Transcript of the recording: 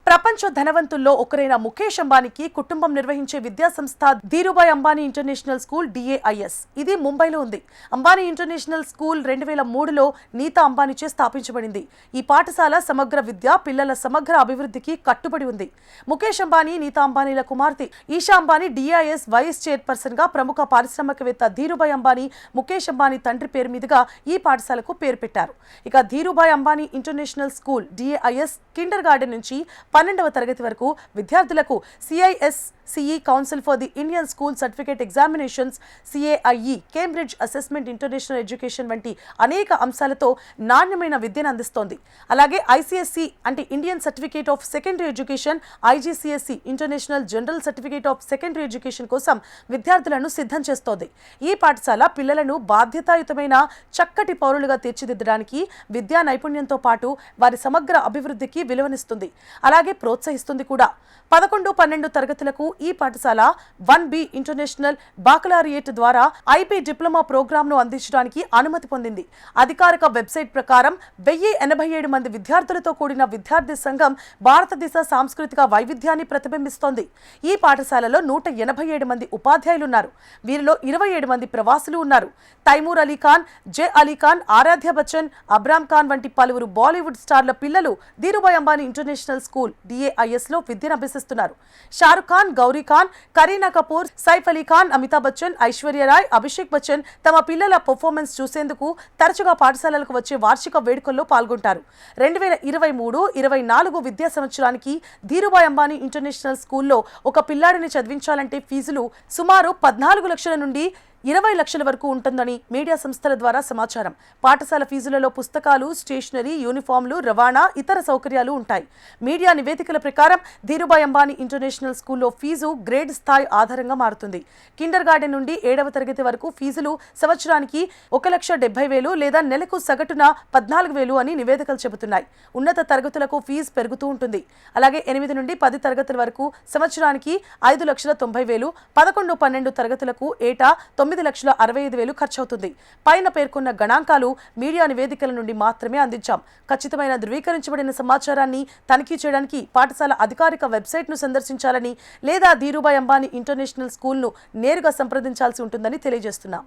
ప్రపంచ ధనవంతుల్లో ఒకరైన ముఖేష్ అంబానీకి కుటుంబం నిర్వహించే విద్యా సంస్థ Dhirubhai Ambani international school DAIS ఇది ముంబైలో ఉంది. అంబానీ ఇంటర్నేషనల్ స్కూల్ 2003లో నీతా అంబానీచే స్థాపించబడింది. ఈ పాఠశాల సమగ్ర విద్య, పిల్లల సమగ్ర అభివృద్ధికి కట్టుబడి ఉంది. ముఖేష్ అంబానీ, నీతా అంబానీల కుమార్తె Isha Ambani DIS vice chairperson గా ప్రముఖ పారిశ్రామికవేత్త ధీరుభాయ్ అంబానీ ముఖేష్ అంబానీ తండ్రి పేరు మీదుగా ఈ పాఠశాలకు పేరు పెట్టారు. ఇక Dhirubhai Ambani international school DAIS Kinder garden నుంచి 12వ తరగతి వరకు విద్యార్థులకు CISCE council for the Indian school certificate examinations, CAIE Cambridge assessment international education వంటి అనేక అంశాలతో నాణ్యమైన విద్యను అందిస్తోంది. అలాగే ICSE అంటే Indian certificate of secondary education, IGCSE international general certificate of secondary education కోసం విద్యార్థులను సిద్ధం చేస్తోంది. ఈ పాఠశాల పిల్లలను బాధ్యతాయుతమైన చక్కటి పౌరులుగా తీర్చిదిద్దడానికి విద్యా నైపుణ్యంతో పాటు వారి సమగ్ర అభివృద్ధికి విలువనిస్తుంది, అలాగే ప్రోత్సహిస్తుంది కూడా. 11, 12 తరగతులకు ఈ పాఠశాల 1B ఇంటర్నేషనల్ బాకలారియేట్ ద్వారా IB డిప్లొమా ప్రోగ్రామ్ను అందించడానికి అనుమతి పొందింది. అధికారిక వెబ్సైట్ ప్రకారం 1087 మంది విద్యార్థులతో కూడిన విద్యార్థి సంఘం భారతదేశ సాంస్కృతిక వైవిధ్యాన్ని ప్రతిబింబిస్తోంది. ఈ పాఠశాలలో 187 మంది ఉపాధ్యాయులున్నారు. వీరిలో 27 మంది ప్రవాసులు ఉన్నారు. తైమూర్ అలీ ఖాన్, జే అలీ ఖాన్, ఆరాధ్య బచ్చన్, అబ్రామ్ ఖాన్ వంటి పలువురు బాలీవుడ్ స్టార్ల పిల్లలు Dhirubhai Ambani international school DAIS లో విద్యను అభ్యసిస్తున్నారు. షారుఖ్ ఖాన్, గౌరీ ఖాన్, కరీనా కపూర్, సైఫ్ అలీ ఖాన్, అమితాబ్ బచ్చన్, ఐశ్వర్య రాయ్, అభిషేక్ బచ్చన్ తమ పిల్లల పర్ఫార్మెన్స్ చూసేందుకు తరచుగా పాఠశాలలకు వచ్చే వార్షిక వేడుకల్లో పాల్గొంటారు. 2023-24 విద్యా సంవత్సరానికి ధీరుభాయ్ అంబానీ ఇంటర్నేషనల్ స్కూల్లో ఒక పిల్లాడిని చదివించాలంటే ఫీజులు సుమారు 14 లక్షల నుండి 20 లక్షల వరకు ఉంటుందని మీడియా సంస్థల ద్వారా సమాచారం. పాఠశాల ఫీజులలో పుస్తకాలు, స్టేషనరీ, యూనిఫామ్లు, రవాణా, ఇతర సౌకర్యాలు ఉంటాయి. మీడియా నివేదికల ప్రకారం ధీరుభాయ్ అంబానీ ఇంటర్నేషనల్ స్కూల్లో ఫీజు గ్రేడ్ స్థాయి ఆధారంగా మారుతుంది. కిండర్ గార్డెన్ నుండి 7వ తరగతి వరకు ఫీజులు సంవత్సరానికి 1,70,000 లేదా నెలకు సగటున 14,000 అని నివేదికలు చెబుతున్నాయి. ఉన్నత తరగతులకు ఫీజు పెరుగుతూ ఉంటుంది. అలాగే 8 నుండి 10 తరగతుల వరకు సంవత్సరానికి 5,90,000, 11, 12 తరగతులకు ఏటా 9,65,000 ఖర్చవుతుంది. పైన పేర్కొన్న గణాంకాలు మీడియా నివేదికల నుండి మాత్రమే అందించాం. ఖచ్చితమైన ధృవీకరించబడిన సమాచారాన్ని తనిఖీ చేయడానికి పాఠశాల అధికారిక వెబ్సైట్ను సందర్శించాలని లేదా ధీరుభాయ్ అంబానీ ఇంటర్నేషనల్ స్కూల్ను నేరుగా సంప్రదించాల్సి ఉంటుందని తెలియజేస్తున్నాం.